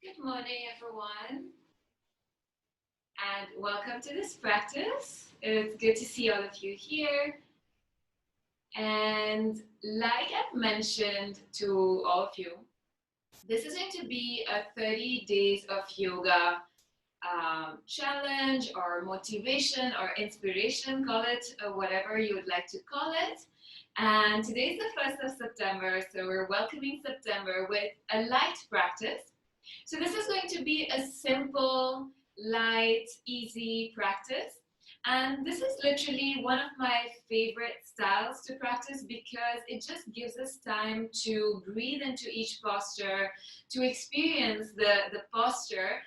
Good morning, everyone, and welcome to this practice. It's good to see all of you here. And like I've mentioned to all of you, this is going to be a 30 days of yoga challenge or motivation or inspiration, call it whatever you would like to call it. And today is the 1st of September, so we're welcoming September with a light practice. So this is going to be a simple, light, easy practice. And this is literally one of my favorite styles to practice because it just gives us time to breathe into each posture, to experience the posture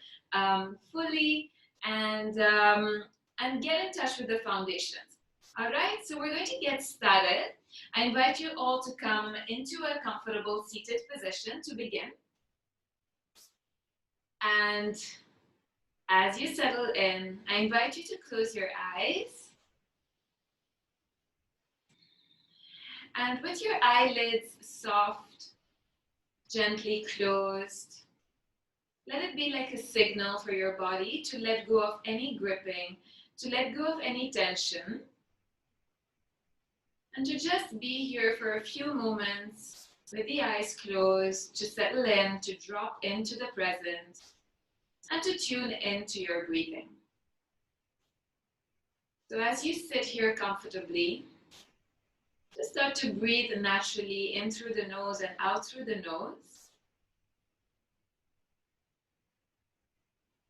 fully and get in touch with the foundations. All right, so we're going to get started. I invite you all to come into a comfortable seated position to begin. And as you settle in, I invite you to close your eyes. And with your eyelids soft, gently closed, let it be like a signal for your body to let go of any gripping, to let go of any tension, and to just be here for a few moments with the eyes closed, to settle in, to drop into the present, and to tune into your breathing. So as you sit here comfortably, just start to breathe naturally in through the nose and out through the nose.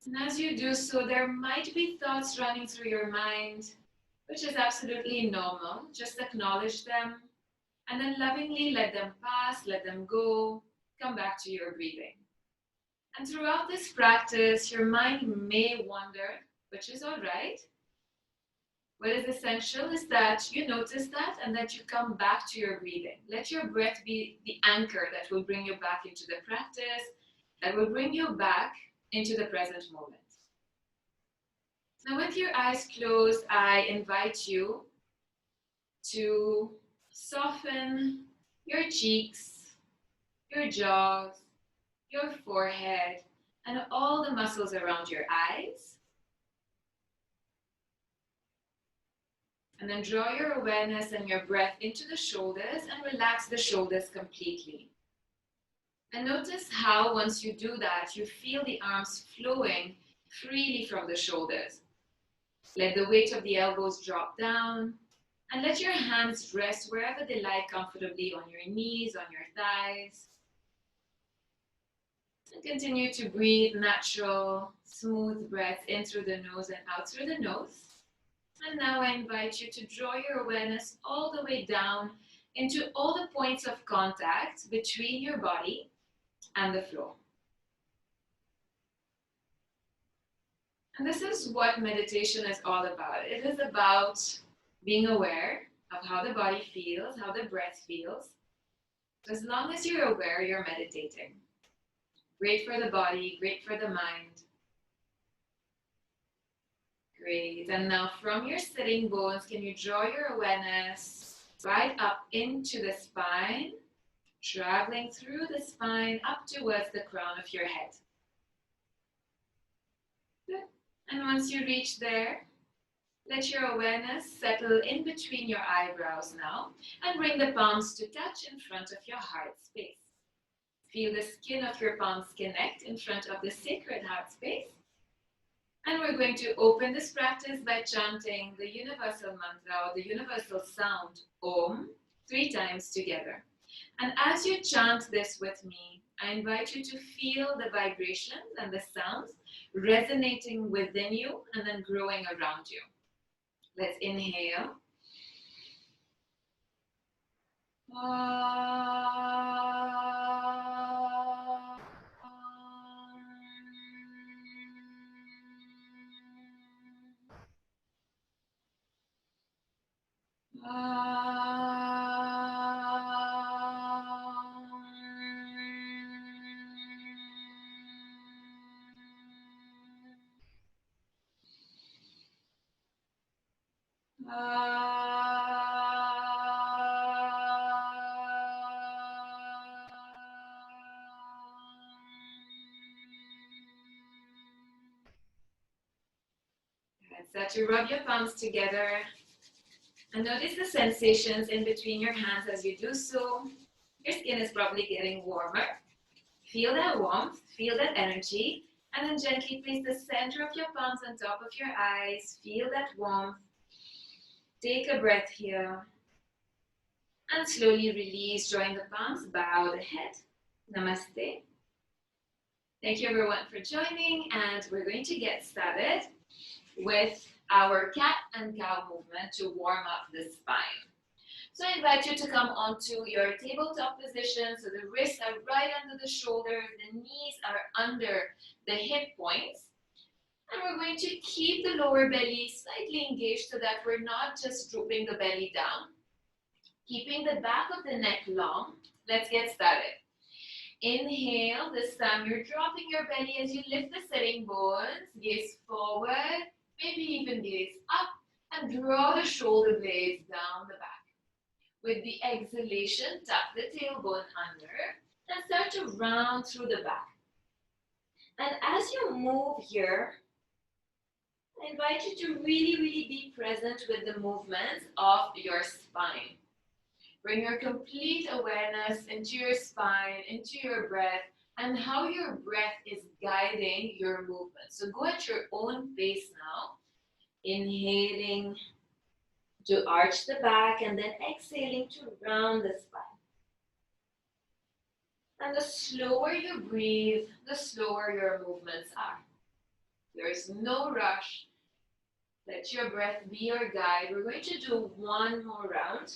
And as you do so, there might be thoughts running through your mind, which is absolutely normal. Just acknowledge them and then lovingly let them pass, let them go, come back to your breathing. And throughout this practice, your mind may wander, which is all right. What is essential is that you notice that and that you come back to your breathing. Let your breath be the anchor that will bring you back into the practice, that will bring you back into the present moment. Now, with your eyes closed, I invite you to soften your cheeks, your jaws, your forehead, and all the muscles around your eyes. And then draw your awareness and your breath into the shoulders and relax the shoulders completely. And notice how once you do that, you feel the arms flowing freely from the shoulders. Let the weight of the elbows drop down and let your hands rest wherever they lie comfortably on your knees, on your thighs. And continue to breathe natural, smooth breaths in through the nose and out through the nose. And now I invite you to draw your awareness all the way down into all the points of contact between your body and the floor. And this is what meditation is all about. It is about being aware of how the body feels, how the breath feels. As long as you're aware, you're meditating. Great for the body, great for the mind. Great. And now from your sitting bones, can you draw your awareness right up into the spine, traveling through the spine up towards the crown of your head. Good. And once you reach there, let your awareness settle in between your eyebrows now and bring the palms to touch in front of your heart space. Feel the skin of your palms connect in front of the sacred heart space. And we're going to open this practice by chanting the universal mantra, or the universal sound, Om, 3 times together. And as you chant this with me, I invite you to feel the vibrations and the sounds resonating within you and then growing around you. Let's inhale. Start to rub your palms together and notice the sensations in between your hands as you do so. Your skin is probably getting warmer. Feel that warmth, feel that energy, and then gently place the center of your palms on top of your eyes. Feel that warmth. Take a breath here. And slowly release, drawing the palms, bow the head. Namaste. Thank you everyone for joining, and we're going to get started with our cat and cow movement to warm up the spine. So I invite you to come onto your tabletop position. So the wrists are right under the shoulders, the knees are under the hip points. And we're going to keep the lower belly slightly engaged so that we're not just drooping the belly down. Keeping the back of the neck long. Let's get started. Inhale, this time you're dropping your belly as you lift the sitting bones, gaze forward, maybe even gaze up, and draw the shoulder blades down the back. With the exhalation, tuck the tailbone under and start to round through the back. And as you move here, I invite you to really be present with the movements of your spine. Bring your complete awareness into your spine, into your breath, and how your breath is guiding your movement. So go at your own pace now. Inhaling to arch the back and then exhaling to round the spine. And the slower you breathe, the slower your movements are. There is no rush. Let your breath be your guide. We're going to do one more round.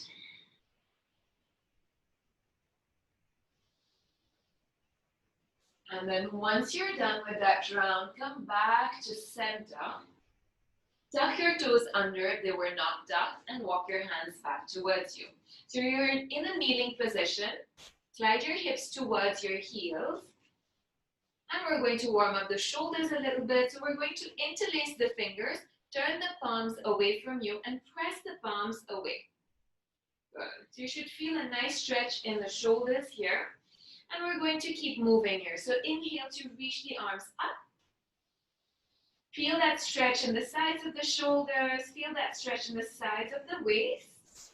And then once you're done with that round, come back to center. Tuck your toes under if they were not tucked and walk your hands back towards you. So you're in a kneeling position. Slide your hips towards your heels. And we're going to warm up the shoulders a little bit. So we're going to interlace the fingers, turn the palms away from you, and press the palms away. Good. So you should feel a nice stretch in the shoulders here. And we're going to keep moving here. So inhale to reach the arms up. Feel that stretch in the sides of the shoulders. Feel that stretch in the sides of the waist.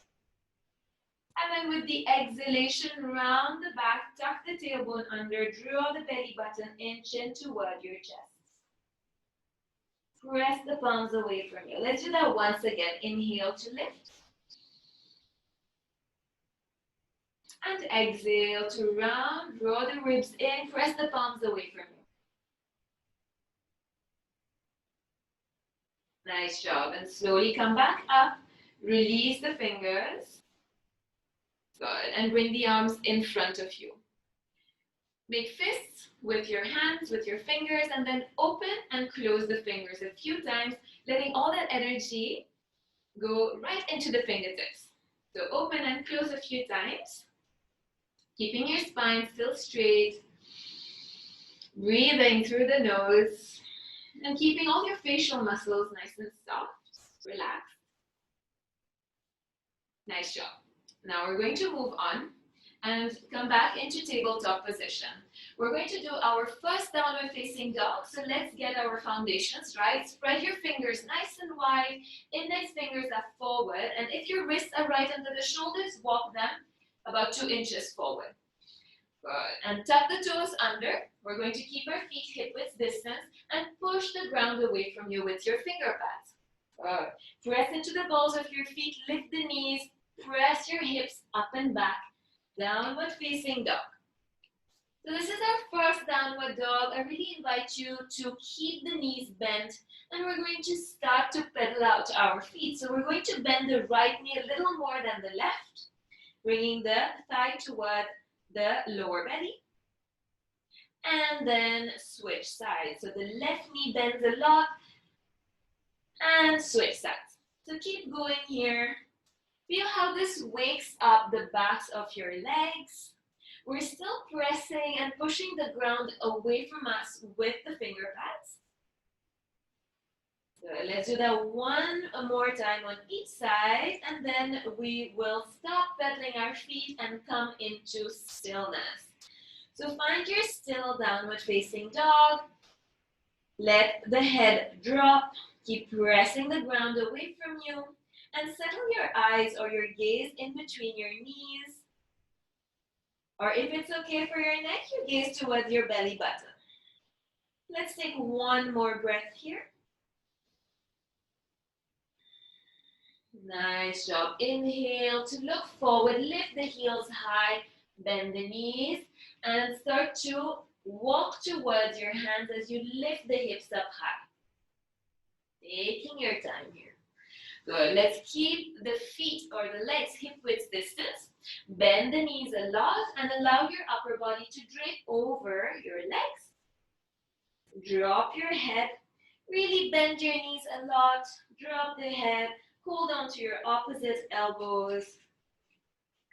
And then with the exhalation, round the back, tuck the tailbone under, draw the belly button in, chin toward your chest. Press the palms away from you. Let's do that once again. Inhale to lift. And exhale to round, draw the ribs in, press the palms away from you. Nice job. And slowly come back up, release the fingers. Good. And bring the arms in front of you. Make fists with your hands, with your fingers, and then open and close the fingers a few times, letting all that energy go right into the fingertips. So open and close a few times. Keeping your spine still straight, breathing through the nose, and keeping all your facial muscles nice and soft, relaxed. Nice job. Now we're going to move on and come back into tabletop position. We're going to do our first downward facing dog. So let's get our foundations right. Spread your fingers nice and wide. Index fingers are forward. And if your wrists are right under the shoulders, walk them about 2 inches forward. Good. And tuck the toes under. We're going to keep our feet hip-width distance and push the ground away from you with your finger pads. Good. Press into the balls of your feet, lift the knees, press your hips up and back. Downward facing dog. So this is our first downward dog. I really invite you to keep the knees bent, and we're going to start to pedal out our feet. So we're going to bend the right knee a little more than the left, bringing the thigh toward the lower belly, and then switch sides. So the left knee bends a lot, and switch sides. So keep going here. Feel how this wakes up the backs of your legs. We're still pressing and pushing the ground away from us with the finger pads. Good. Let's do that one more time on each side, and then we will stop pedaling our feet and come into stillness. So find your still downward facing dog. Let the head drop. Keep pressing the ground away from you and settle your eyes or your gaze in between your knees. Or if it's okay for your neck, you gaze towards your belly button. Let's take one more breath here. Nice job. Inhale to look forward, lift the heels high, bend the knees, and start to walk towards your hands as you lift the hips up high. Taking your time here. Good. Let's keep the feet or the legs hip width distance. Bend the knees a lot and allow your upper body to drape over your legs. Drop your head. Really bend your knees a lot. Drop the head. Hold on to your opposite elbows.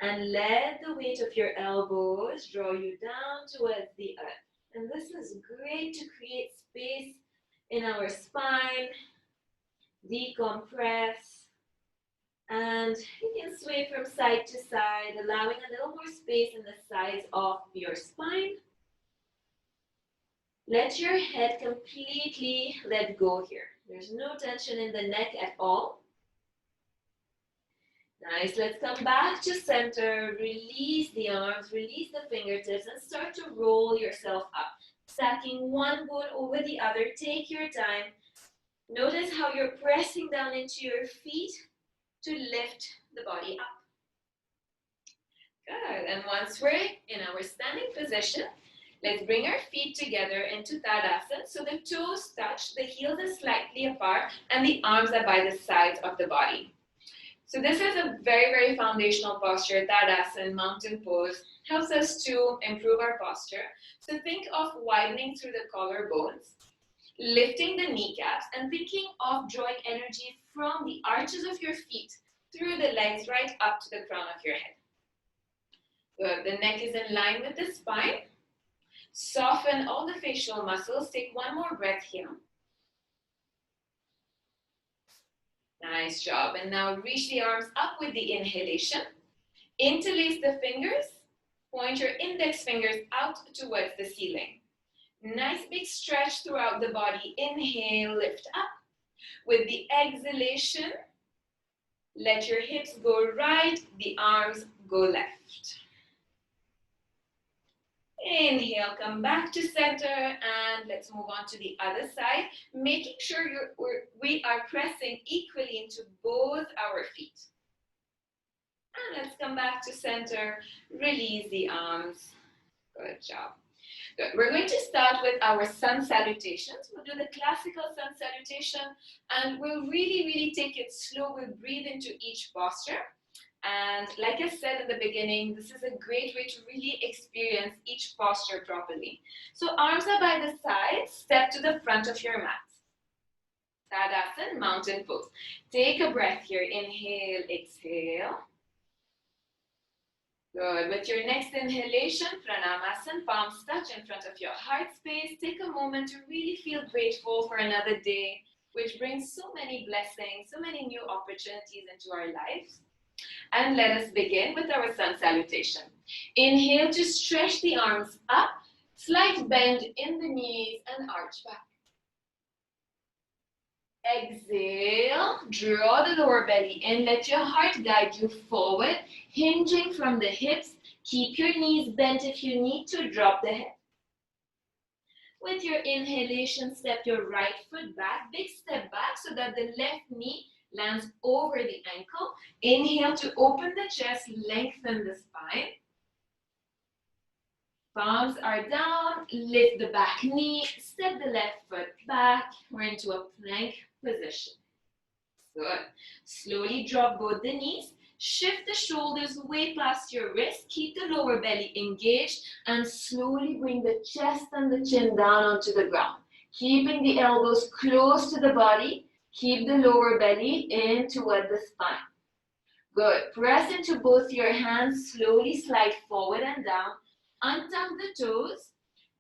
And let the weight of your elbows draw you down towards the earth. And this is great to create space in our spine. Decompress. And you can sway from side to side, allowing a little more space in the sides of your spine. Let your head completely let go here. There's no tension in the neck at all. Nice, let's come back to center. Release the arms, release the fingertips, and start to roll yourself up. Stacking one foot over the other. Take your time. Notice how you're pressing down into your feet to lift the body up. Good, and once we're in our standing position, let's bring our feet together into Tadasana. So the toes touch, the heels are slightly apart, and the arms are by the sides of the body. So this is a very, very foundational posture. Tadasana, mountain pose, helps us to improve our posture. So think of widening through the collarbones, lifting the kneecaps, and thinking of drawing energy from the arches of your feet through the legs right up to the crown of your head. Good. The neck is in line with the spine. Soften all the facial muscles. Take one more breath here. Nice job. And now reach the arms up with the inhalation. Interlace the fingers. Point your index fingers out towards the ceiling. Nice big stretch throughout the body. Inhale, lift up. With the exhalation, let your hips go right, the arms go left. Inhale, come back to center, and let's move on to the other side, making sure we are pressing equally into both our feet. And let's come back to center, release the arms. Good job. Good. We're going to start with our sun salutations. We'll do the classical sun salutation, and we'll really take it slow. We'll breathe into each posture. And like I said in the beginning, this is a great way to really experience each posture properly. So arms are by the side, step to the front of your mat. Tadasana, mountain pose. Take a breath here. Inhale, exhale. Good. With your next inhalation, pranamasana, palms touch in front of your heart space. Take a moment to really feel grateful for another day, which brings so many blessings, so many new opportunities into our lives. And let us begin with our sun salutation. Inhale to stretch the arms up, slight bend in the knees and arch back. Exhale, draw the lower belly in, let your heart guide you forward, hinging from the hips. Keep your knees bent if you need to, drop the head. With your inhalation, step your right foot back, big step back so that the left knee lands over the ankle. Inhale to open the chest, lengthen the spine. Palms are down, lift the back knee, step the left foot back. We're into a plank position. Good. Slowly drop both the knees. Shift the shoulders way past your wrist. Keep the lower belly engaged and slowly bring the chest and the chin down onto the ground. Keeping the elbows close to the body. Keep the lower belly in toward the spine. Good. Press into both your hands. Slowly slide forward and down. Untuck the toes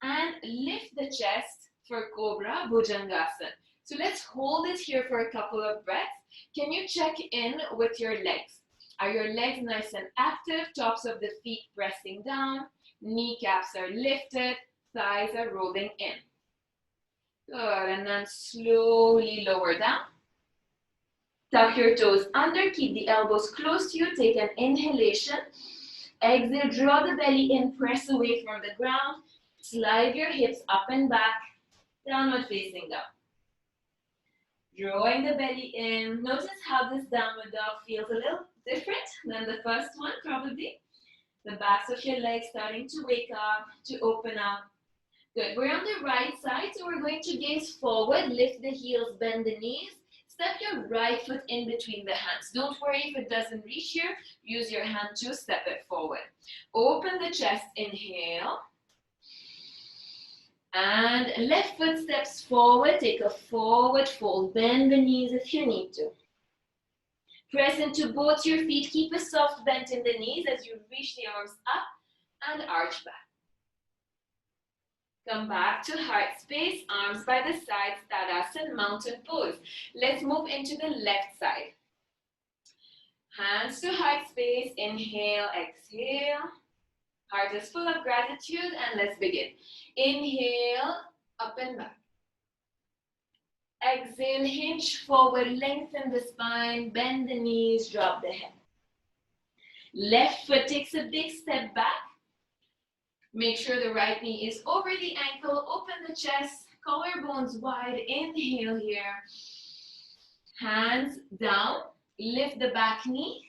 and lift the chest for Cobra Bhujangasana. So let's hold it here for a couple of breaths. Can you check in with your legs? Are your legs nice and active? Tops of the feet pressing down. Kneecaps are lifted. Thighs are rolling in. Good, and then slowly lower down. Tuck your toes under, keep the elbows close to you, take an inhalation. Exhale, draw the belly in, press away from the ground. Slide your hips up and back, downward facing dog. Drawing the belly in. Notice how this downward dog feels a little different than the first one, probably. The backs of your legs starting to wake up, to open up. Good. We're on the right side, so we're going to gaze forward, lift the heels, bend the knees. Step your right foot in between the hands. Don't worry if it doesn't reach here. Use your hand to step it forward. Open the chest, inhale. And left foot steps forward. Take a forward fold. Bend the knees if you need to. Press into both your feet. Keep a soft bend in the knees as you reach the arms up and arch back. Come back to heart space, arms by the sides, Tadasana, mountain pose. Let's move into the left side. Hands to heart space, inhale, exhale. Heart is full of gratitude and let's begin. Inhale, up and back. Exhale, hinge forward, lengthen the spine, bend the knees, drop the head. Left foot takes a big step back. Make sure the right knee is over the ankle. Open the chest, collarbones wide. Inhale here. Hands down. Lift the back knee.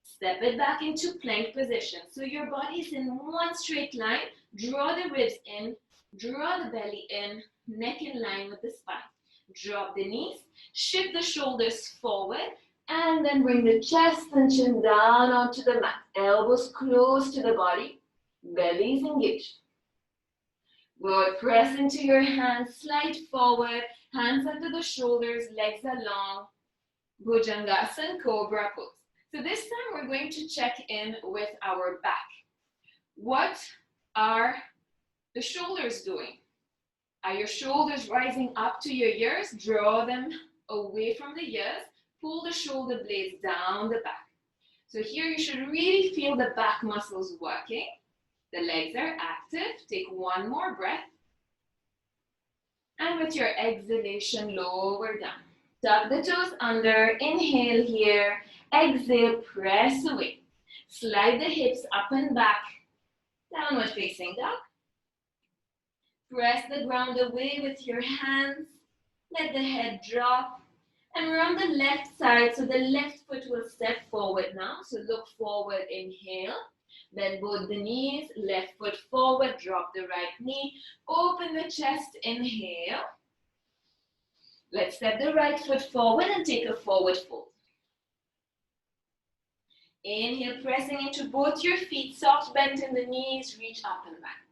Step it back into plank position. So your body is in one straight line. Draw the ribs in. Draw the belly in. Neck in line with the spine. Drop the knees. Shift the shoulders forward. And then bring the chest and chin down onto the mat. Elbows close to the body. Belly is engaged. Good. Press into your hands, slide forward, hands under the shoulders, legs are long. Bhujangasana, Cobra pose. So this time we're going to check in with our back. What are the shoulders doing? Are your shoulders rising up to your ears? Draw them away from the ears. Pull the shoulder blades down the back. So here you should really feel the back muscles working. The legs are active. Take one more breath. And with your exhalation, lower down. Tuck the toes under. Inhale here. Exhale, press away. Slide the hips up and back. Downward facing dog. Press the ground away with your hands. Let the head drop. And we're on the left side, so the left foot will step forward now. So look forward, inhale. Bend both the knees, left foot forward, drop the right knee, open the chest, inhale. Let's step the right foot forward and take a forward fold. Inhale, pressing into both your feet, soft bend in the knees, reach up and back.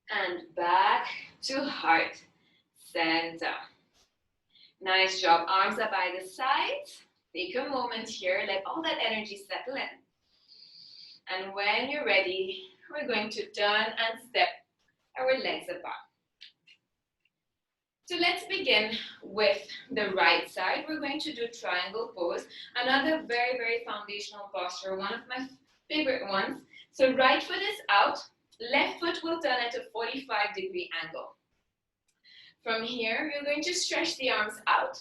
And back to heart center. Nice job, arms are by the sides. Take a moment here, let all that energy settle in. And when you're ready, we're going to turn and step our legs apart. So let's begin with the right side. We're going to do triangle pose. Another very, very foundational posture, one of my favorite ones. So right foot is out, left foot will turn at a 45-degree angle. From here, you're going to stretch the arms out.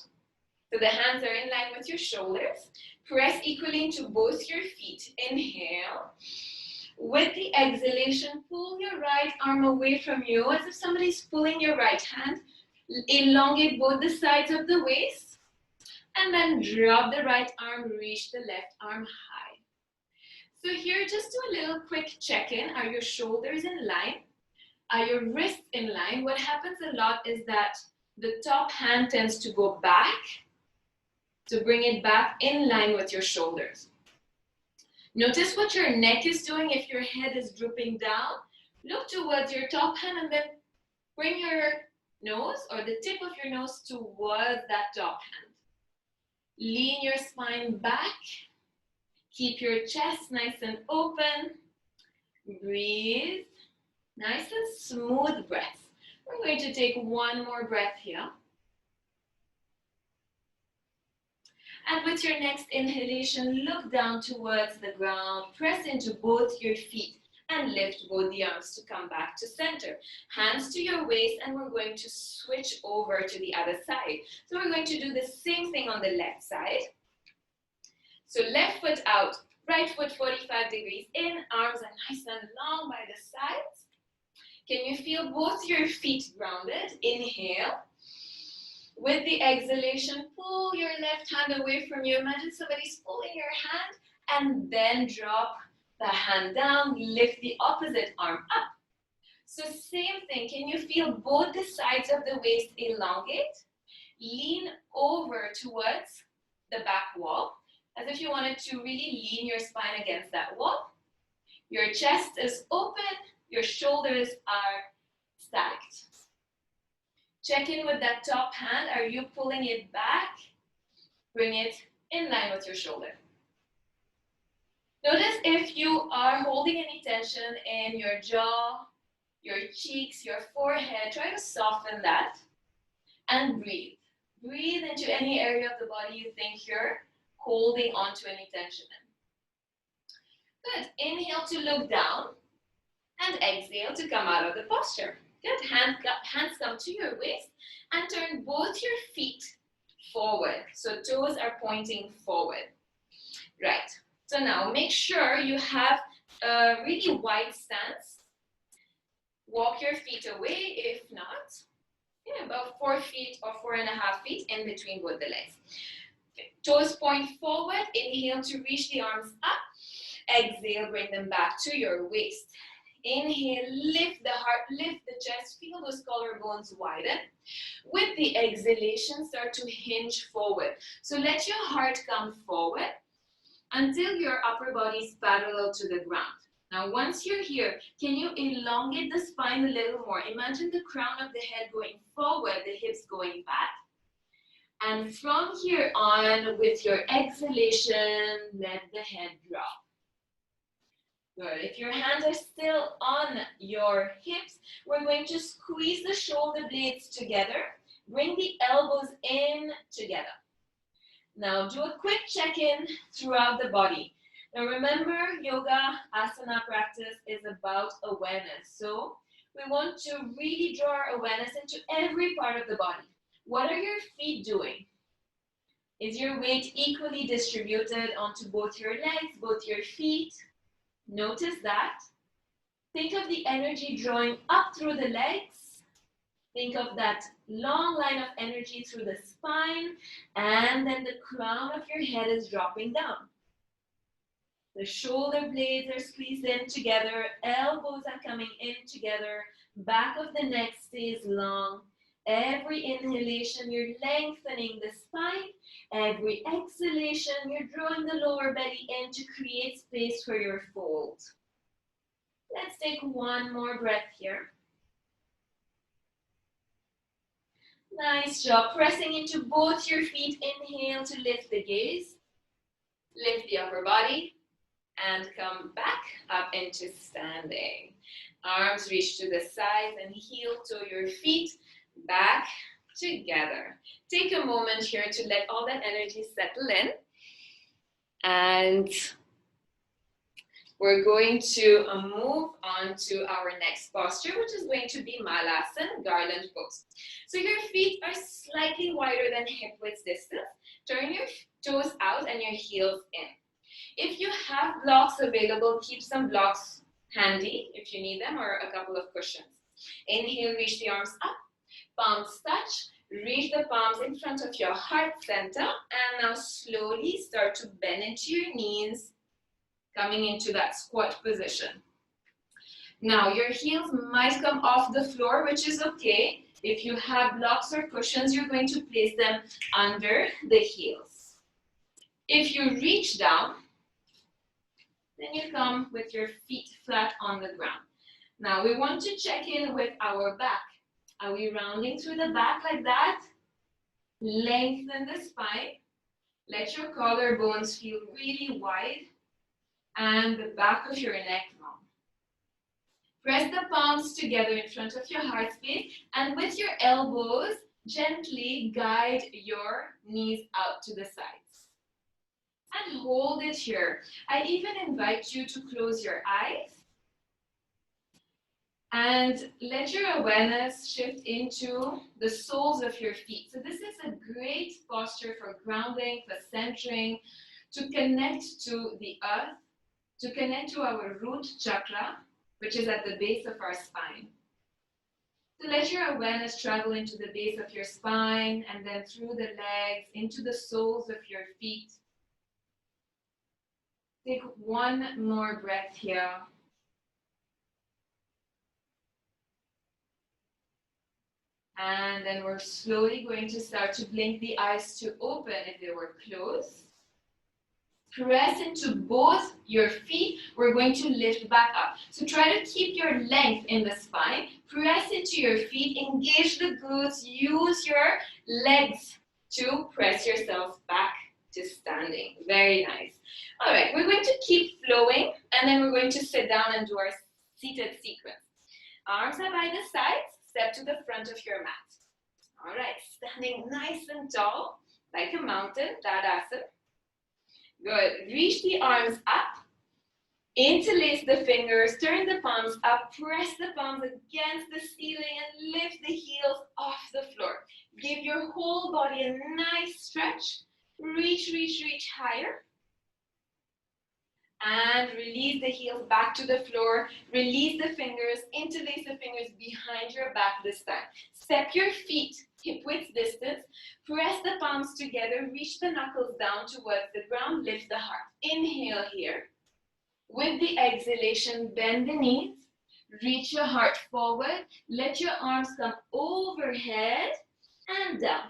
So the hands are in line with your shoulders. Press equally into both your feet. Inhale. With the exhalation, pull your right arm away from you as if somebody's pulling your right hand. Elongate both the sides of the waist. And then drop the right arm, reach the left arm high. So here, just do a little quick check-in. Are your shoulders in line? Are your wrists in line? What happens a lot is that the top hand tends to go back. So bring it back in line with your shoulders. Notice what your neck is doing. If your head is drooping down, look towards your top hand and then bring your nose or the tip of your nose towards that top hand. Lean your spine back. Keep your chest nice and open. Breathe. Nice and smooth breath. We're going to take one more breath here. And with your next inhalation, look down towards the ground. Press into both your feet. and lift both the arms to come back to center. Hands to your waist, and we're going to switch over to the other side. So we're going to do the same thing on the left side. So left foot out, right foot 45 degrees in, arms are nice and long by the sides. Can you feel both your feet grounded? Inhale. With the exhalation, pull your left hand away from you. Imagine somebody's pulling your hand, and then drop the hand down, lift the opposite arm up. So same thing, can you feel both the sides of the waist elongate? Lean over towards the back wall, as if you wanted to really lean your spine against that wall. Your chest is open, your shoulders are stacked. Check in with that top hand. Are you pulling it back? Bring it in line with your shoulder. Notice if you are holding any tension in your jaw, your cheeks, your forehead, try to soften that and breathe. Breathe into any area of the body you think you're holding onto any tension in. Good. Inhale to look down and exhale to come out of the posture. Good. Hands come to your waist and turn both your feet forward. So toes are pointing forward. Right. So now make sure you have a really wide stance. Walk your feet away, if not, about 4 feet or 4.5 feet in between both the legs. Toes point forward. Inhale to reach the arms up. Exhale, bring them back to your waist. Inhale, lift the heart, lift the chest, feel those collarbones widen. With the exhalation, start to hinge forward. So let your heart come forward until your upper body is parallel to the ground. Now, once you're here, can you elongate the spine a little more? Imagine the crown of the head going forward, the hips going back. And from here on, with your exhalation, let the head drop. Good. If your hands are still on your hips, we're going to squeeze the shoulder blades together. Bring the elbows in together. Now do a quick check-in throughout the body. Now remember, yoga asana practice is about awareness. So we want to really draw our awareness into every part of the body. What are your feet doing? Is your weight equally distributed onto both your legs, both your feet? Notice that. Think of the energy drawing up through the legs. Think of that long line of energy through the spine, and then the crown of your head is dropping down. The shoulder blades are squeezed in together, elbows are coming in together, back of the neck stays long. Every inhalation, you're lengthening the spine. Every exhalation, you're drawing the lower belly in to create space for your fold. Let's take one more breath here. Nice job. Pressing into both your feet. Inhale to lift the gaze. Lift the upper body and come back up into standing. Arms reach to the sides and heel to your feet. Back together. Take a moment here to let all that energy settle in. And we're going to move on to our next posture, which is going to be Malasana, garland pose. So your feet are slightly wider than hip width distance. Turn your toes out and your heels in. If you have blocks available, keep some blocks handy if you need them, or a couple of cushions. Inhale, reach the arms up. Palms touch, reach the palms in front of your heart center, and now slowly start to bend into your knees, coming into that squat position. Now your heels might come off the floor, which is okay. If you have blocks or cushions, you're going to place them under the heels. If you reach down, then you come with your feet flat on the ground. Now we want to check in with our back. Are we rounding through the back like that? Lengthen the spine. Let your collarbones feel really wide and the back of your neck long. Press the palms together in front of your heart space, and with your elbows, gently guide your knees out to the sides. And hold it here. I even invite you to close your eyes And let your awareness shift into the soles of your feet. So this is a great posture for grounding, for centering, to connect to the earth, to connect to our root chakra, which is at the base of our spine. So let your awareness travel into the base of your spine and then through the legs, into the soles of your feet. Take one more breath here. And then we're slowly going to start to blink the eyes to open if they were closed. Press into both your feet. We're going to lift back up. So try to keep your length in the spine. Press into your feet. Engage the glutes. Use your legs to press yourselves back to standing. Very nice. All right, we're going to keep flowing and then we're going to sit down and do our seated sequence. Arms are by the sides. Step to the front of your mat. All right, standing nice and tall, like a mountain, Tadasana. Good. Reach the arms up. Interlace the fingers, turn the palms up, press the palms against the ceiling and lift the heels off the floor. Give your whole body a nice stretch. Reach, reach, reach higher. And release the heels back to the floor. Release the fingers, interlace the fingers behind your back this time. Step your feet hip-width distance. Press the palms together. Reach the knuckles down towards the ground. Lift the heart. Inhale here. With the exhalation, bend the knees. Reach your heart forward. Let your arms come overhead and down.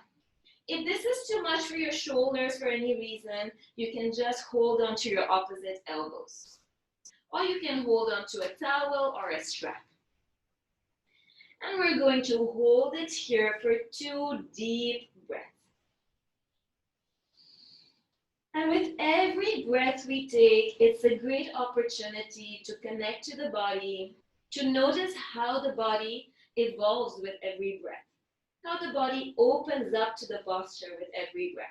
If this is too much for your shoulders for any reason, you can just hold on to your opposite elbows. Or you can hold on to a towel or a strap. And we're going to hold it here for 2 deep breaths. And with every breath we take, it's a great opportunity to connect to the body, to notice how the body evolves with every breath. How the body opens up to the posture with every breath.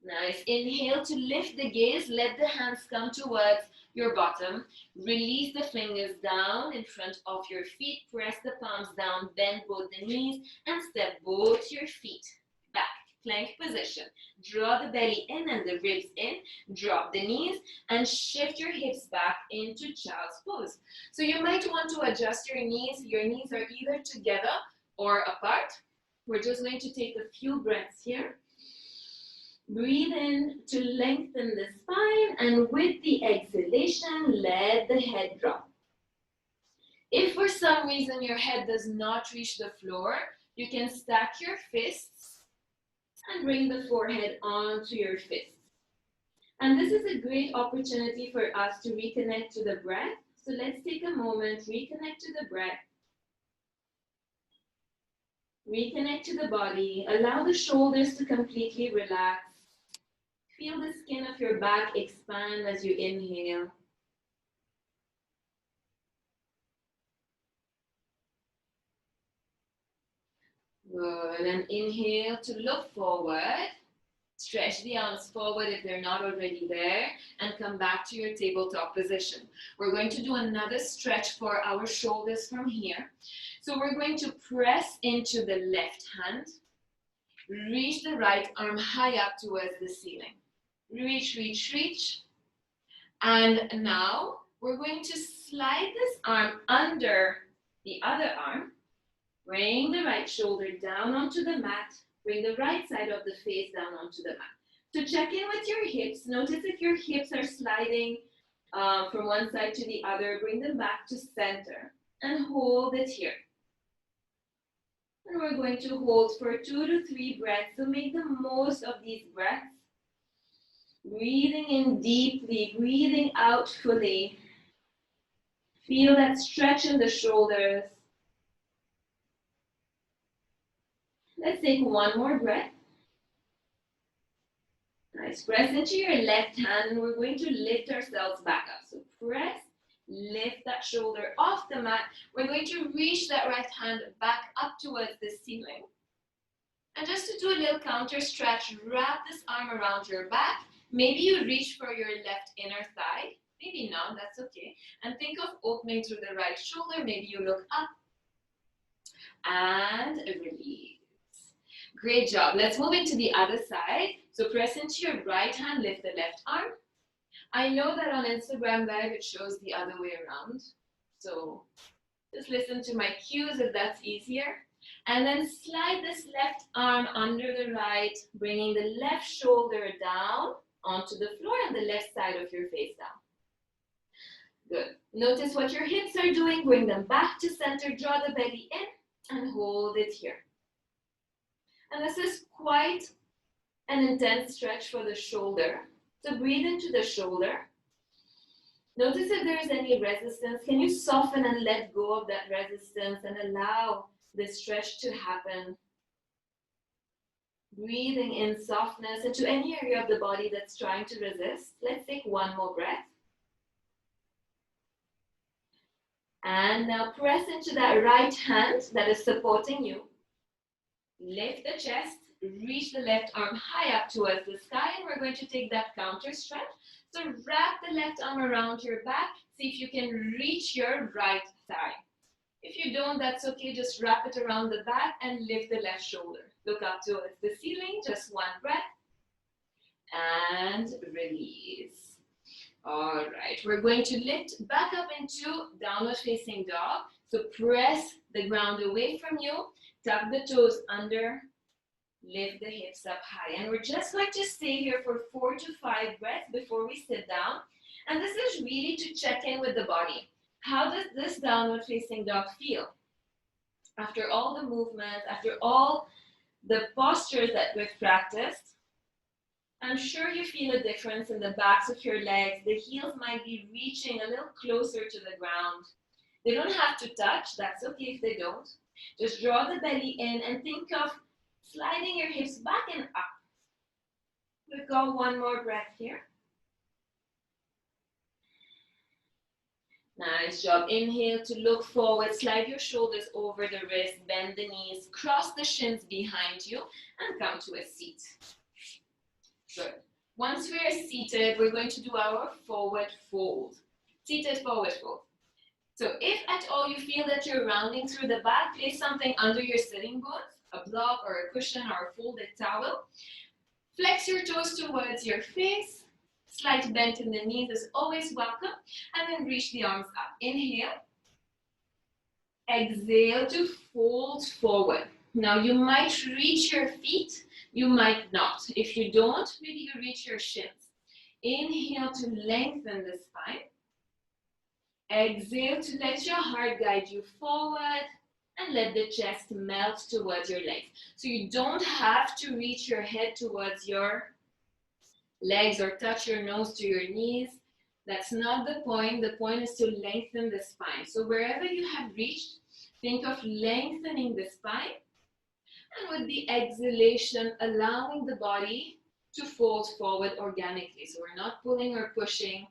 Nice. Inhale to lift the gaze. Let the hands come towards your bottom. Release the fingers down in front of your feet. Press the palms down. Bend both the knees and step both your feet back. Plank position. Draw the belly in and the ribs in. Drop the knees and shift your hips back into child's pose. So you might want to adjust your knees. Your knees are either together or apart. We're just going to take a few breaths here. Breathe in to lengthen the spine, and with the exhalation, let the head drop. If for some reason your head does not reach the floor, you can stack your fists and bring the forehead onto your fists. And this is a great opportunity for us to reconnect to the breath. So let's take a moment, reconnect to the breath. Reconnect to the body. Allow the shoulders to completely relax. Feel the skin of your back expand as you inhale. Good. And inhale to look forward. Stretch the arms forward if they're not already there, and come back to your tabletop position. We're going to do another stretch for our shoulders from here. So we're going to press into the left hand. Reach the right arm high up towards the ceiling. Reach, reach, reach. And now we're going to slide this arm under the other arm. Bring the right shoulder down onto the mat. Bring the right side of the face down onto the mat. So check in with your hips. Notice if your hips are sliding from one side to the other. Bring them back to center and hold it here. And we're going to hold for 2 to 3 breaths. So make the most of these breaths. Breathing in deeply, breathing out fully. Feel that stretch in the shoulders. Let's take one more breath. Nice. Press into your left hand and we're going to lift ourselves back up. So press, lift that shoulder off the mat. We're going to reach that right hand back up towards the ceiling. And just to do a little counter stretch, wrap this arm around your back. Maybe you reach for your left inner thigh. Maybe not, that's okay. And think of opening through the right shoulder. Maybe you look up and release. Great job. Let's move into the other side. So press into your right hand, lift the left arm. I know that on Instagram Live it shows the other way around. So just listen to my cues if that's easier. And then slide this left arm under the right, bringing the left shoulder down onto the floor and the left side of your face down. Good. Notice what your hips are doing. Bring them back to center. Draw the belly in and hold it here. And this is quite an intense stretch for the shoulder. So breathe into the shoulder. Notice if there is any resistance. Can you soften and let go of that resistance and allow the stretch to happen? Breathing in softness into any area of the body that's trying to resist. Let's take one more breath. And now press into that right hand that is supporting you. Lift the chest, reach the left arm high up towards the sky, and we're going to take that counter stretch. So wrap the left arm around your back. See if you can reach your right thigh. If you don't, that's okay. Just wrap it around the back and lift the left shoulder. Look up towards the ceiling. Just one breath. And release. All right. We're going to lift back up into downward facing dog. So press the ground away from you. Tuck the toes under. Lift the hips up high. And we're just going to stay here for 4 to 5 breaths before we sit down. And this is really to check in with the body. How does this downward facing dog feel? After all the movements, after all the postures that we've practiced, I'm sure you feel a difference in the backs of your legs. The heels might be reaching a little closer to the ground. They don't have to touch. That's okay if they don't. Just draw the belly in and think of sliding your hips back and up. We've got one more breath here. Nice job. Inhale to look forward. Slide your shoulders over the wrist. Bend the knees. Cross the shins behind you and come to a seat. Good. Once we are seated, we're going to do our forward fold. Seated forward fold. So if at all you feel that you're rounding through the back, place something under your sitting bones, a block or a cushion or a folded towel. Flex your toes towards your face. Slight bend in the knees is always welcome. And then reach the arms up. Inhale. Exhale to fold forward. Now you might reach your feet. You might not. If you don't, maybe you reach your shins. Inhale to lengthen the spine. Exhale to let your heart guide you forward. And let the chest melt towards your legs. So you don't have to reach your head towards your legs or touch your nose to your knees. That's not the point. The point is to lengthen the spine. So wherever you have reached, think of lengthening the spine. And with the exhalation, allowing the body to fold forward organically. So we're not pulling or pushing.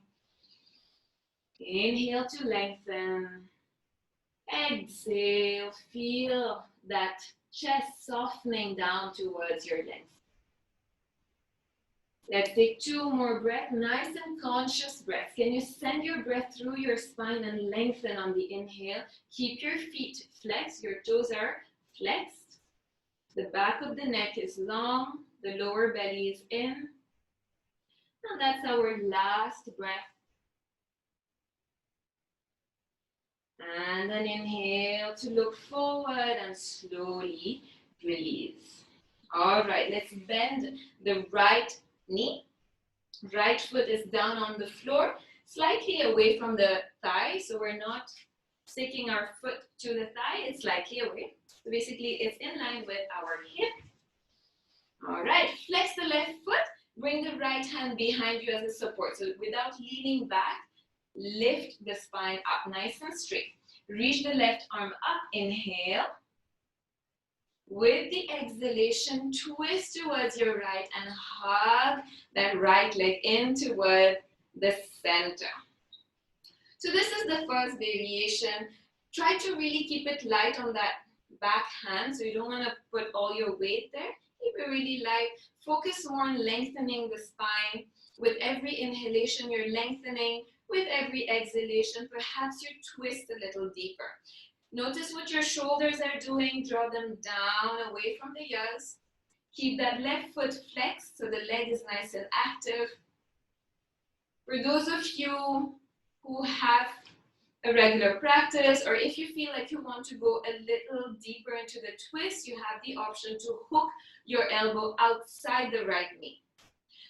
Inhale to lengthen. Exhale, feel that chest softening down towards your legs. Let's take 2 more breaths, nice and conscious breaths. Can you send your breath through your spine and lengthen on the inhale? Keep your feet flexed, your toes are flexed. The back of the neck is long, the lower belly is in. Now that's our last breath. And then inhale to look forward and slowly release. All right, let's bend the right knee. Right foot is down on the floor, slightly away from the thigh. So we're not sticking our foot to the thigh, it's slightly away. So basically it's in line with our hip. All right, flex the left foot. Bring the right hand behind you as a support. So without leaning back, lift the spine up nice and straight. Reach the left arm up. Inhale. With the exhalation, twist towards your right and hug that right leg in toward the center. So this is the first variation. Try to really keep it light on that back hand. So you don't want to put all your weight there. Keep it really light. Focus more on lengthening the spine. With every inhalation, you're lengthening. With every exhalation, perhaps you twist a little deeper. Notice what your shoulders are doing. Draw them down away from the ears. Keep that left foot flexed so the leg is nice and active. For those of you who have a regular practice, or if you feel like you want to go a little deeper into the twist, you have the option to hook your elbow outside the right knee.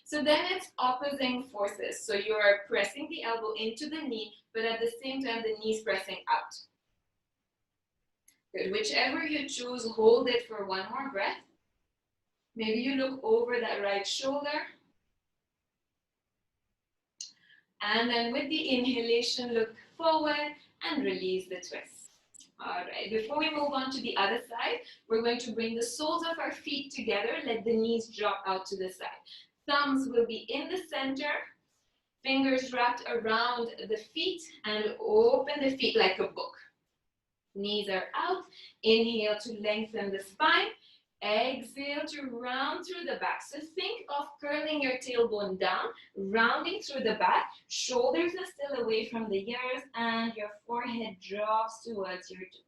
So then it's opposing forces. So you're pressing the elbow into the knee, but at the same time, the knee is pressing out. Good. Whichever you choose, hold it for one more breath. Maybe you look over that right shoulder. And then with the inhalation, look forward and release the twist. All right, before we move on to the other side, we're going to bring the soles of our feet together. Let the knees drop out to the side. Thumbs will be in the center, fingers wrapped around the feet, and open the feet like a book. Knees are out. Inhale to lengthen the spine. Exhale to round through the back. So think of curling your tailbone down, rounding through the back. Shoulders are still away from the ears, and your forehead drops towards your toes.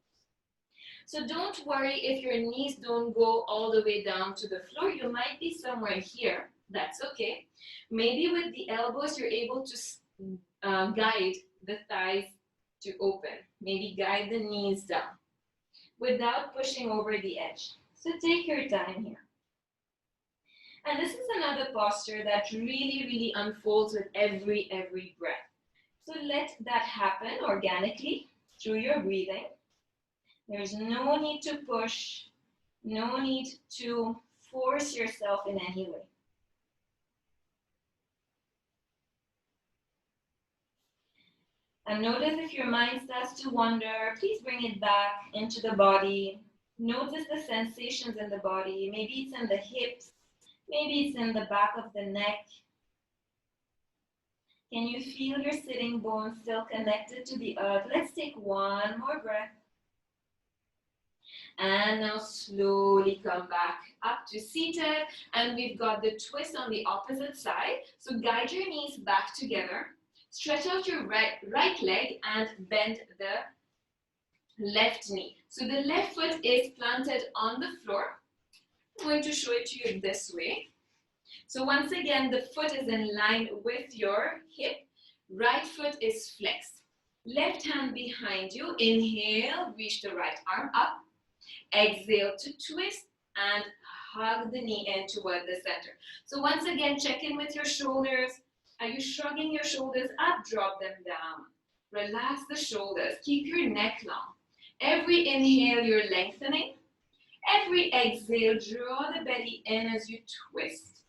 So don't worry if your knees don't go all the way down to the floor. You might be somewhere here. That's okay. Maybe with the elbows, you're able to guide the thighs to open. Maybe guide the knees down without pushing over the edge. So take your time here. And this is another posture that really unfolds with every breath. So let that happen organically through your breathing. There's no need to push, no need to force yourself in any way. And notice if your mind starts to wander, please bring it back into the body. Notice the sensations in the body. Maybe it's in the hips. Maybe it's in the back of the neck. Can you feel your sitting bones still connected to the earth? Let's take one more breath. And now slowly come back up to seated. And we've got the twist on the opposite side. So guide your knees back together. Stretch out your right leg and bend the left knee. So the left foot is planted on the floor. I'm going to show it to you this way. So once again, the foot is in line with your hip. Right foot is flexed. Left hand behind you. Inhale, reach the right arm up. Exhale to twist and hug the knee in toward the center. So once again, check in with your shoulders. Are you shrugging your shoulders up? Drop them down. Relax the shoulders. Keep your neck long. Every inhale, you're lengthening. Every exhale, draw the belly in as you twist.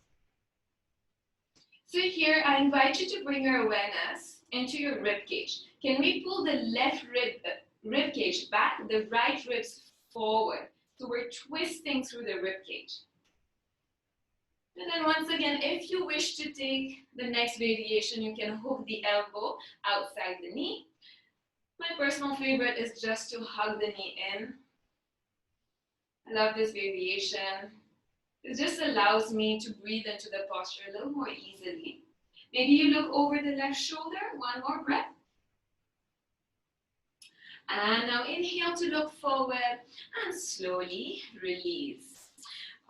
So here, I invite you to bring your awareness into your rib cage. Can we pull the left rib cage back, the right ribs forward? So we're twisting through the rib cage. And then once again, if you wish to take the next variation, you can hook the elbow outside the knee. My personal favorite is just to hug the knee in. I love this variation. It just allows me to breathe into the posture a little more easily. Maybe you look over the left shoulder, one more breath. And now inhale to look forward and slowly release.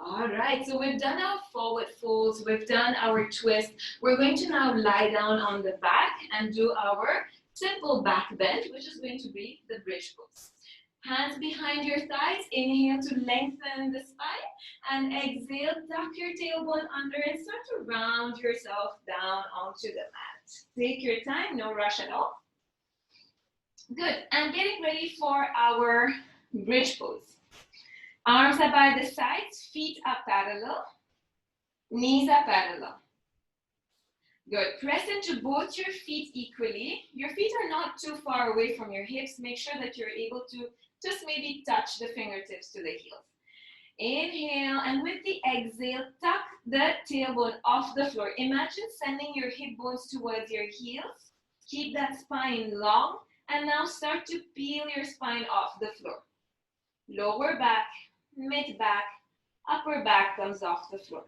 All right, so we've done our forward folds, we've done our twist. We're going to now lie down on the back and do our simple back bend, which is going to be the bridge pose. Hands behind your thighs, inhale to lengthen the spine, and exhale, tuck your tailbone under and start to round yourself down onto the mat. Take your time, no rush at all. Good, and getting ready for our bridge pose. Arms are by the sides, feet are parallel, knees are parallel. Good, press into both your feet equally. Your feet are not too far away from your hips. Make sure that you're able to just maybe touch the fingertips to the heels. Inhale, and with the exhale, tuck the tailbone off the floor. Imagine sending your hip bones towards your heels. Keep that spine long, and now start to peel your spine off the floor. Lower back, mid back, upper back comes off the floor.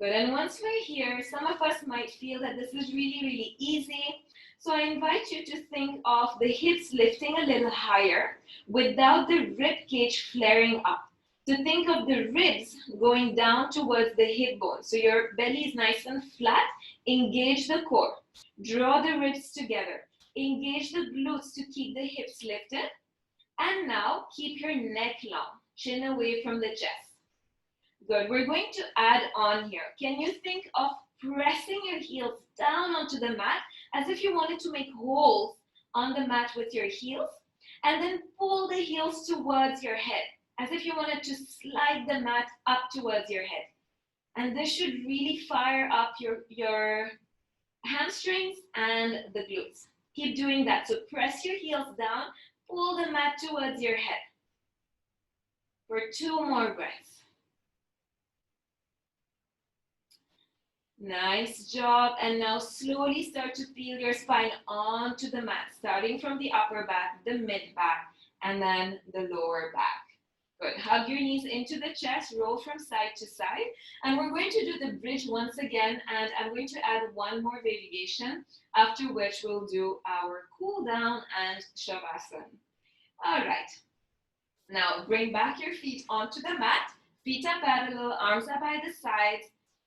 Good, and once we're here, some of us might feel that this is really, really easy. So I invite you to think of the hips lifting a little higher without the rib cage flaring up. So think of the ribs going down towards the hip bone. So your belly is nice and flat. Engage the core. Draw the ribs together. Engage the glutes to keep the hips lifted. And now keep your neck long, chin away from the chest. Good. We're going to add on here. Can you think of pressing your heels down onto the mat as if you wanted to make holes on the mat with your heels? And then pull the heels towards your head as if you wanted to slide the mat up towards your head. And this should really fire up your hamstrings and the glutes. Keep doing that. So press your heels down, pull the mat towards your head. For 2 more breaths. Nice job. And now slowly start to feel your spine onto the mat, starting from the upper back, the mid back, and then the lower back. Good. Hug your knees into the chest, roll from side to side. And we're going to do the bridge once again, and I'm going to add 1 more variation, after which we'll do our cool down and Shavasana. All right. Now bring back your feet onto the mat. Feet are parallel, arms are by the sides,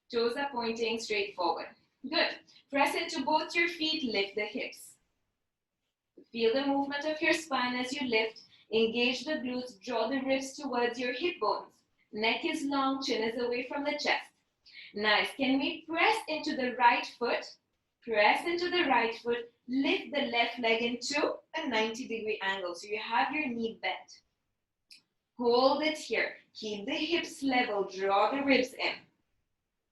toes are pointing straight forward. Good. Press into both your feet, lift the hips. Feel the movement of your spine as you lift. Engage the glutes, draw the ribs towards your hip bones. Neck is long, chin is away from the chest. Nice. Can we press into the right foot? Press into the right foot. Lift the left leg into a 90-degree angle. So you have your knee bent. Hold it here. Keep the hips level. Draw the ribs in.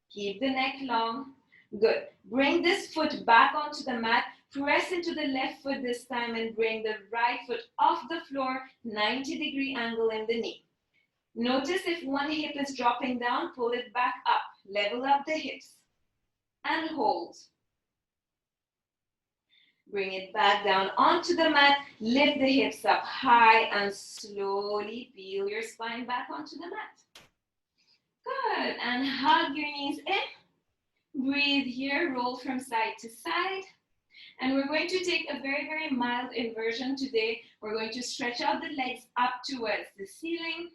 Keep the neck long. Good. Bring this foot back onto the mat. Press into the left foot this time and bring the right foot off the floor. 90-degree angle in the knee. Notice if one hip is dropping down, pull it back up. Level up the hips. And hold. Bring it back down onto the mat. Lift the hips up high and slowly peel your spine back onto the mat. Good. And hug your knees in. Breathe here. Roll from side to side. And we're going to take a very, very mild inversion today. We're going to stretch out the legs up towards the ceiling.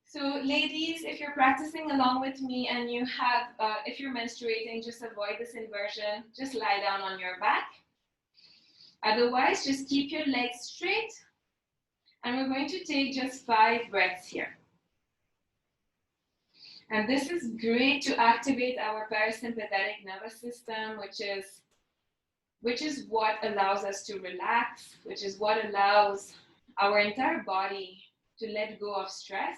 So ladies, if you're practicing along with me and you have, if you're menstruating, just avoid this inversion. Just lie down on your back. Otherwise, just keep your legs straight. And we're going to take just 5 breaths here. And this is great to activate our parasympathetic nervous system, which is what allows us to relax, which is what allows our entire body to let go of stress.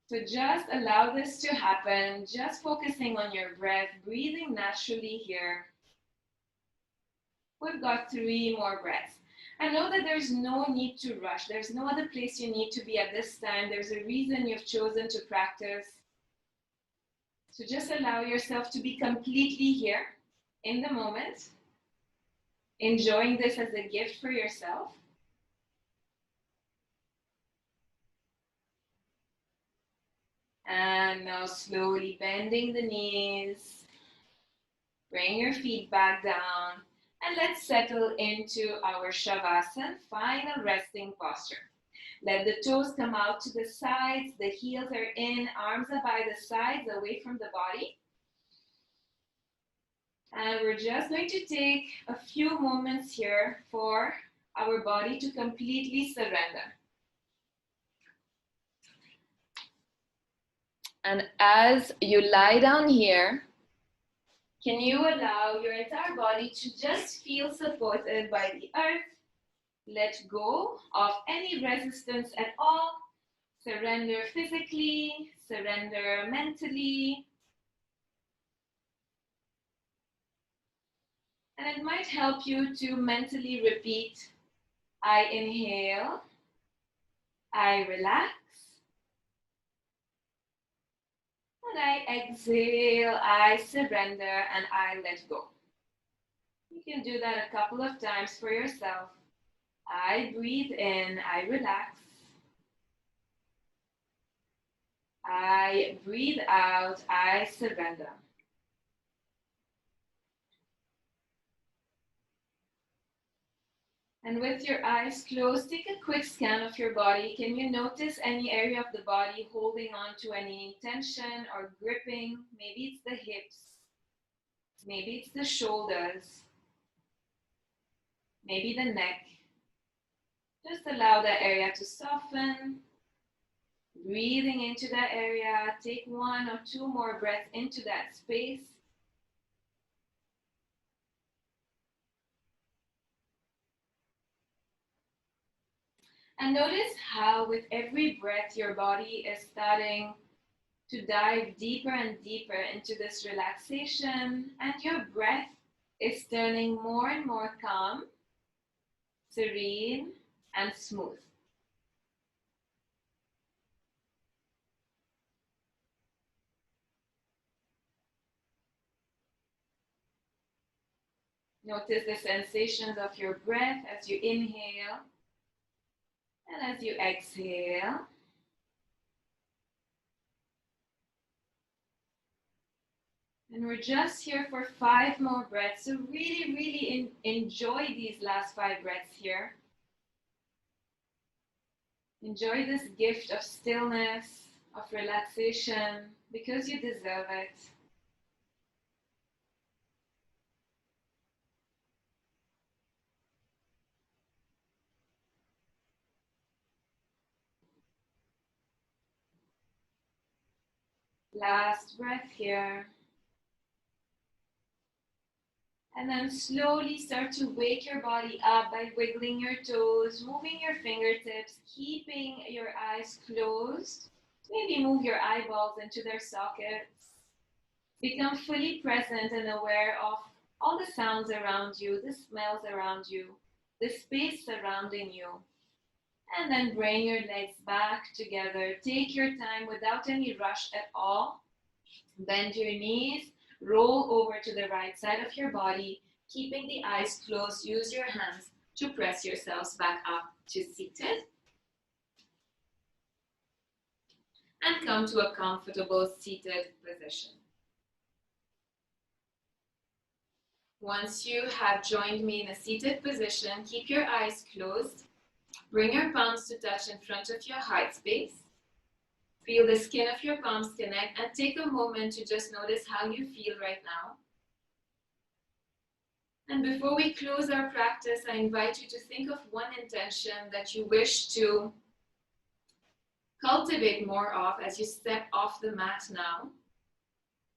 So just allow this to happen, just focusing on your breath, breathing naturally here. We've got 3 more breaths. And know that there's no need to rush. There's no other place you need to be at this time. There's a reason you've chosen to practice. So just allow yourself to be completely here in the moment, enjoying this as a gift for yourself. And now slowly bending the knees. Bring your feet back down. And let's settle into our Shavasana, final resting posture. Let the toes come out to the sides. The heels are in. Arms are by the sides, away from the body. And we're just going to take a few moments here for our body to completely surrender. And as you lie down here, can you allow your entire body to just feel supported by the earth? Let go of any resistance at all. Surrender physically, surrender mentally. And it might help you to mentally repeat, I inhale, I relax, and I exhale, I surrender, and I let go. You can do that a couple of times for yourself. I breathe in, I relax. I breathe out, I surrender. And with your eyes closed, take a quick scan of your body. Can you notice any area of the body holding on to any tension or gripping? Maybe it's the hips, maybe it's the shoulders, maybe the neck. Just allow that area to soften. Breathing into that area, take 1 or 2 more breaths into that space. And notice how with every breath your body is starting to dive deeper and deeper into this relaxation, and your breath is turning more and more calm, serene, and smooth. Notice the sensations of your breath as you inhale and as you exhale. And we're just here for 5 more breaths. So really enjoy these last 5 breaths here. Enjoy this gift of stillness, of relaxation, because you deserve it. Last breath here. And then slowly start to wake your body up by wiggling your toes, moving your fingertips, keeping your eyes closed. Maybe move your eyeballs into their sockets. Become fully present and aware of all the sounds around you, the smells around you, the space surrounding you. And then bring your legs back together. Take your time without any rush at all. Bend your knees, roll over to the right side of your body, keeping the eyes closed. Use your hands to press yourselves back up to seated. And come to a comfortable seated position. Once you have joined me in a seated position, keep your eyes closed. Bring your palms to touch in front of your heart space. Feel the skin of your palms connect and take a moment to just notice how you feel right now. And before we close our practice, I invite you to think of one intention that you wish to cultivate more of as you step off the mat now.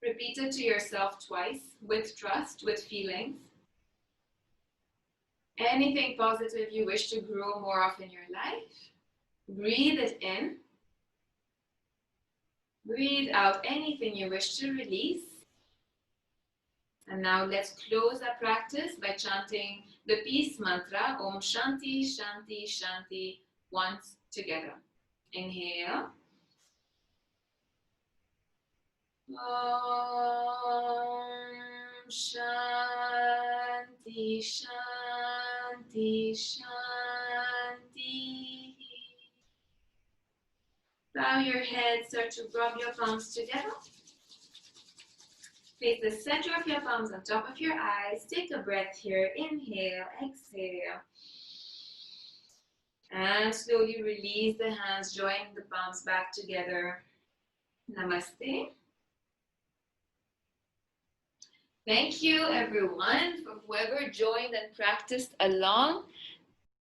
Repeat it to yourself twice with trust, with feelings. Anything positive you wish to grow more of in your life. Breathe it in. Breathe out anything you wish to release. And now let's close our practice by chanting the peace mantra, Om Shanti, Shanti, Shanti, once together. Inhale. Om Shanti, Shanti, Shanti. Bow your head, start to rub your palms together. Place the center of your palms on top of your eyes. Take a breath here. Inhale, exhale. And slowly release the hands, join the palms back together. Namaste. Thank you everyone for whoever joined and practiced along.